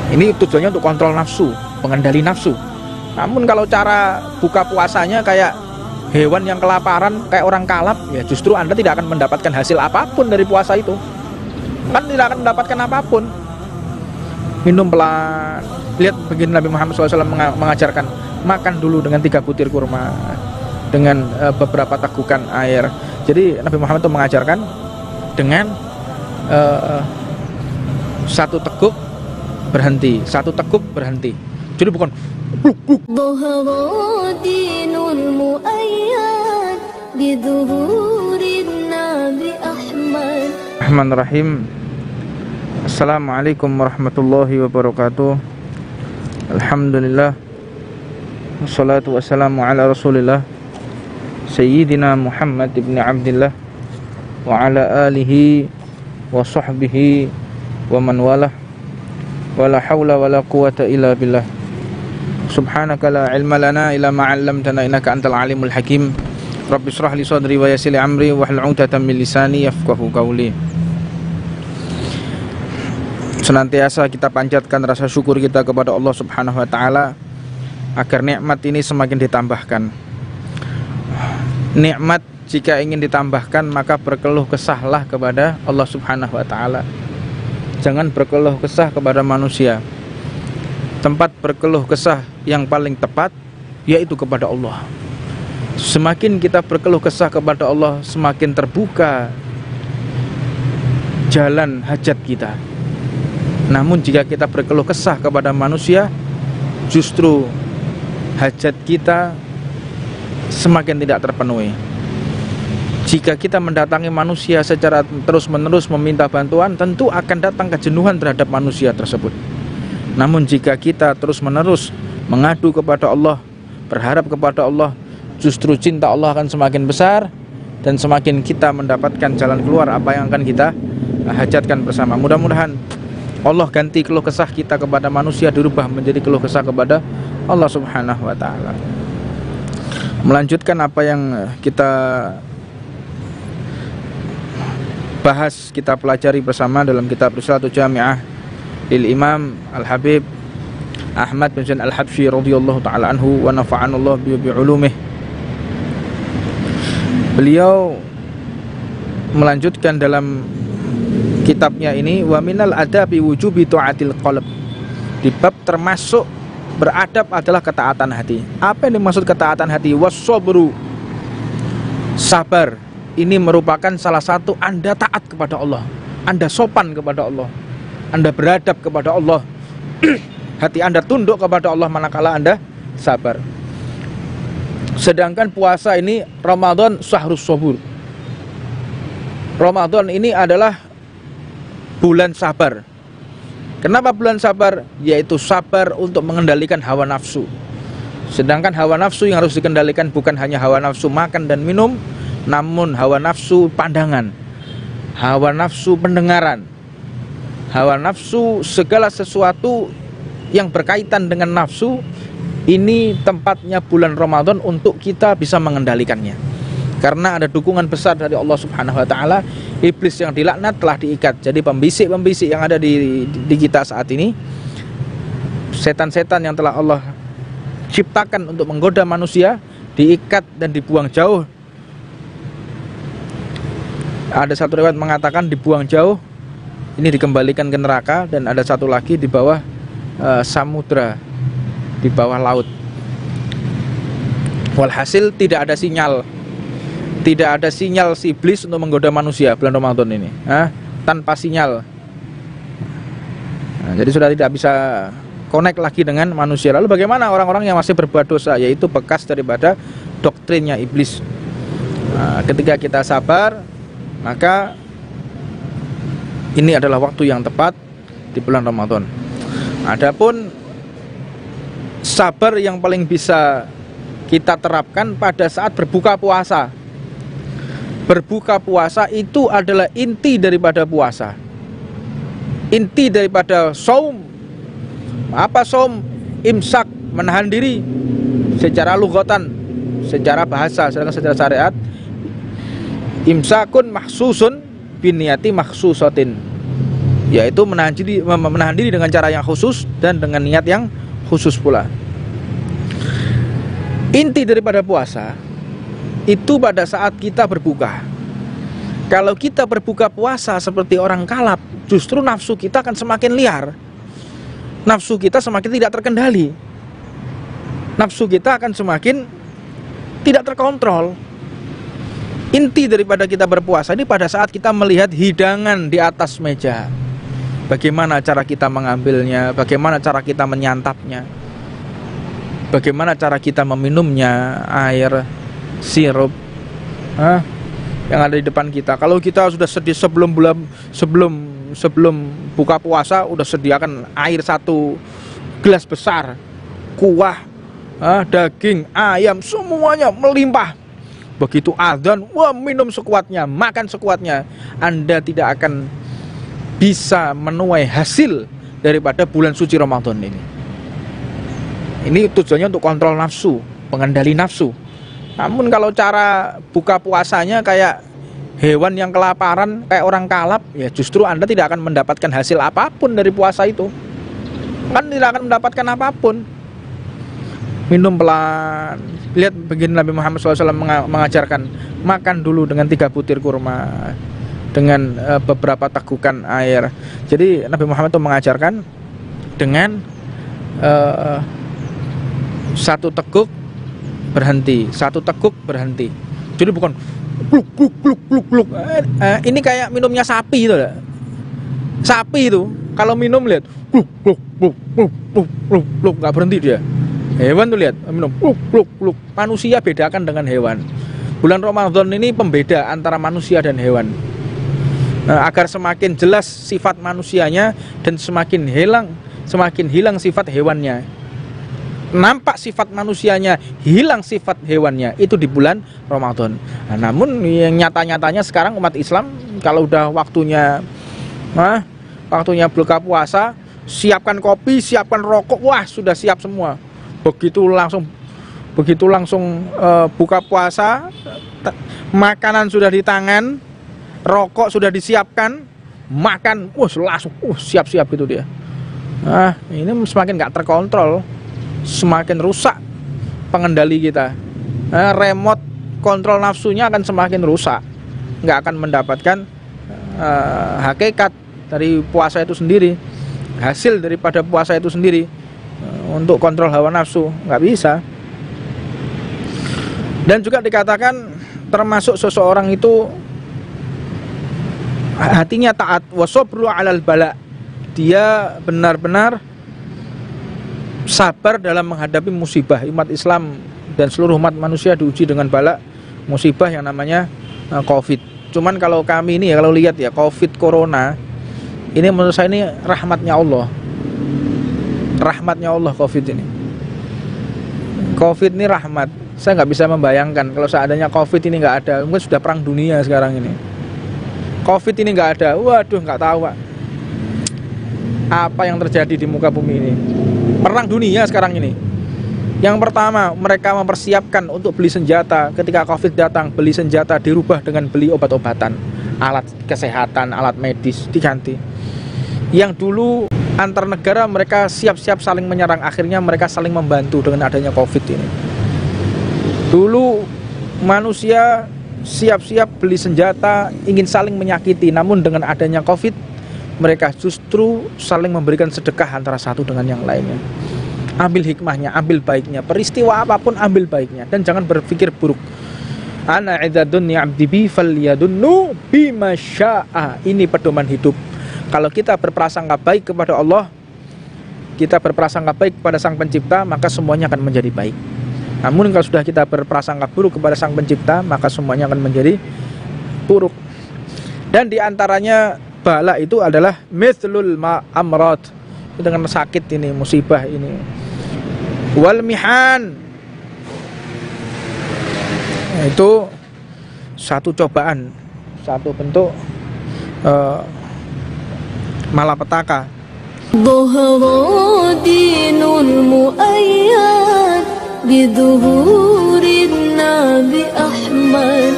Ini tujuannya untuk kontrol nafsu, pengendali nafsu. Namun kalau cara buka puasanya kayak hewan yang kelaparan, kayak orang kalap, ya justru Anda tidak akan mendapatkan hasil apapun dari puasa itu. Kan tidak akan mendapatkan apapun. Minum pelan. Lihat begini Nabi Muhammad SAW mengajarkan, makan dulu dengan 3 butir kurma, dengan beberapa tegukan air. Jadi Nabi Muhammad itu mengajarkan dengan 1 teguk berhenti, 1 teguk berhenti. Jadi bukan bluk. Bismillahirrahmanirrahim. Assalamualaikum warahmatullahi wabarakatuh. Alhamdulillah, wassalatu wassalamu ala rasulillah Sayyidina Muhammad ibn Abdillah wa ala alihi wa sahbihi wa man walah, wa la hawla wa la quwata illa billah. Subhanaka la ilma lana illa ma 'allamtana innaka antal alimul hakim. Rabbi shrah li sadri wa yassir li amri wahlul 'uqdatam min lisani yafqahu qawli. Senantiasa kita panjatkan rasa syukur kita kepada Allah Subhanahu wa taala agar nikmat ini semakin ditambahkan. Nikmat jika ingin ditambahkan maka berkeluh kesahlah kepada Allah Subhanahu wa taala. Jangan berkeluh kesah kepada manusia. Tempat berkeluh kesah yang paling tepat yaitu kepada Allah. Semakin kita berkeluh kesah kepada Allah, semakin terbuka jalan hajat kita. Namun jika kita berkeluh kesah kepada manusia, justru hajat kita semakin tidak terpenuhi. Jika kita mendatangi manusia secara terus-menerus meminta bantuan, tentu akan datang kejenuhan terhadap manusia tersebut. Namun jika kita terus-menerus mengadu kepada Allah, berharap kepada Allah, justru cinta Allah akan semakin besar dan semakin kita mendapatkan jalan keluar apa yang akan kita hajatkan bersama. Mudah-mudahan Allah ganti keluh kesah kita kepada manusia dirubah menjadi keluh kesah kepada Allah Subhanahu wa taala. Melanjutkan apa yang kita bahas, kita pelajari bersama dalam kitab Risalatul Jami'ah lil Imam Al-Habib Ahmad bin Zain Al-Habsyi radhiyallahu taala anhu wa nafa'anallahu bi ulumih. Beliau melanjutkan dalam kitabnya ini, wa minal adabi wujubi ta'atil qalb. Di bab termasuk beradab adalah ketaatan hati. Apa yang dimaksud ketaatan hati? Was-sabru, sabar. Ini merupakan salah satu Anda taat kepada Allah, Anda sopan kepada Allah, Anda beradab kepada Allah. Hati Anda tunduk kepada Allah manakala Anda sabar. Sedangkan puasa ini Ramadan syahrus sabur. Ramadan ini adalah bulan sabar. Kenapa bulan sabar? Yaitu sabar untuk mengendalikan hawa nafsu. Sedangkan hawa nafsu yang harus dikendalikan bukan hanya hawa nafsu makan dan minum, namun hawa nafsu pandangan, hawa nafsu pendengaran, hawa nafsu segala sesuatu yang berkaitan dengan nafsu. Ini tempatnya bulan Ramadan untuk kita bisa mengendalikannya. Karena ada dukungan besar dari Allah Subhanahu wa taala. Iblis yang dilaknat telah diikat. Jadi pembisik-pembisik yang ada di kita saat ini, setan-setan yang telah Allah ciptakan untuk menggoda manusia, diikat dan dibuang jauh. Ada satu riwayat mengatakan dibuang jauh, ini dikembalikan ke neraka, dan ada satu lagi di bawah samudra, di bawah laut. Walhasil tidak ada sinyal, tidak ada sinyal si iblis untuk menggoda manusia bulan Ramadan ini, tanpa sinyal. Nah, jadi sudah tidak bisa connect lagi dengan manusia. Lalu bagaimana orang-orang yang masih berbuat dosa? Yaitu bekas daripada doktrinnya iblis. Nah, ketika kita sabar, maka ini adalah waktu yang tepat di bulan Ramadan. Adapun sabar yang paling bisa kita terapkan pada saat berbuka puasa. Berbuka puasa itu adalah inti daripada puasa, inti daripada saum. Apa saum? Imsak, menahan diri secara lughatan, secara bahasa. Sedangkan secara syariat, imsakun mahsusun biniyati mahsusatin. yaitu menahan diri dengan cara yang khusus dan dengan niat yang khusus pula. Inti daripada puasa itu pada saat kita berbuka. Kalau kita berbuka puasa seperti orang kalap, justru nafsu kita akan semakin liar. Nafsu kita semakin tidak terkendali. Nafsu kita akan semakin tidak terkontrol. Inti daripada kita berpuasa ini pada saat kita melihat hidangan di atas meja. Bagaimana cara kita mengambilnya, bagaimana cara kita menyantapnya, bagaimana cara kita meminumnya, air, sirup yang ada di depan kita. Kalau kita sudah sebelum buka puasa udah sediakan air 1 gelas besar, kuah, daging, ayam, semuanya melimpah. Begitu adzan, wah, minum sekuatnya, makan sekuatnya. Anda tidak akan bisa menuai hasil daripada bulan suci Ramadan ini. Ini tujuannya untuk kontrol nafsu, pengendali nafsu. Namun kalau cara buka puasanya kayak hewan yang kelaparan, kayak orang kalap, ya justru Anda tidak akan mendapatkan hasil apapun dari puasa itu. Kan tidak akan mendapatkan apapun. Minum pelan. Lihat begini Nabi Muhammad SAW mengajarkan, makan dulu dengan 3 butir kurma, dengan beberapa tegukan air. Jadi Nabi Muhammad itu mengajarkan dengan 1 teguk berhenti, 1 teguk berhenti. Jadi bukan gluk gluk gluk gluk gluk. Ini kayak minumnya sapi itu. Sapi itu kalau minum lihat gluk gluk gluk gluk gluk gluk gluk, nggak berhenti dia. Hewan tuh lihat minum gluk gluk gluk. Manusia bedakan dengan hewan. Bulan Ramadan ini pembeda antara manusia dan hewan. Agar semakin jelas sifat manusianya dan semakin hilang sifat hewannya. Nampak sifat manusianya, hilang sifat hewannya, itu di bulan Ramadan. Namun yang nyata-nyatanya sekarang umat Islam kalau udah waktunya buka puasa, siapkan kopi, siapkan rokok, wah sudah siap semua. Begitu langsung buka puasa, makanan sudah di tangan, rokok sudah disiapkan, makan, langsung siap-siap gitu dia. Ini semakin nggak terkontrol, semakin rusak pengendali kita. Remote kontrol nafsunya akan semakin rusak, nggak akan mendapatkan hakikat dari puasa itu sendiri, hasil daripada puasa itu sendiri. Untuk kontrol hawa nafsu nggak bisa. Dan juga dikatakan termasuk seseorang itu hatinya taat, wasobru alal bala, dia benar-benar sabar dalam menghadapi musibah. Umat Islam dan seluruh umat manusia diuji dengan bala, musibah yang namanya COVID. Cuman kalau kami ini ya, kalau lihat ya, COVID corona ini menurut saya ini rahmatnya Allah. Rahmatnya Allah COVID ini. COVID ini rahmat. Saya nggak bisa membayangkan kalau seandainya COVID ini nggak ada, mungkin sudah perang dunia sekarang ini. COVID ini nggak ada, waduh nggak tahu Pak, apa yang terjadi di muka bumi ini. Perang dunia sekarang ini. Yang pertama, mereka mempersiapkan untuk beli senjata. Ketika COVID datang, beli senjata dirubah dengan beli obat-obatan, alat kesehatan, alat medis diganti. Yang dulu antar negara mereka siap-siap saling menyerang, akhirnya mereka saling membantu dengan adanya COVID ini. Dulu manusia siap-siap beli senjata, ingin saling menyakiti, namun dengan adanya COVID mereka justru saling memberikan sedekah antara satu dengan yang lainnya. Ambil hikmahnya, ambil baiknya, peristiwa apapun ambil baiknya, dan jangan berpikir buruk. Ana idzadun abdi bi falyadunnu bima syaa. Ini pedoman hidup. Kalau kita berprasangka baik kepada Allah, kita berprasangka baik kepada Sang Pencipta, maka semuanya akan menjadi baik. Namun kalau sudah kita berprasangka buruk kepada Sang Pencipta, maka semuanya akan menjadi buruk. Dan diantaranya bala itu adalah mithlul amrad, dengan sakit ini, musibah ini. Wal mihan, itu satu cobaan, satu bentuk malapetaka. ظهر دين المؤيد بظهور النبي أحمد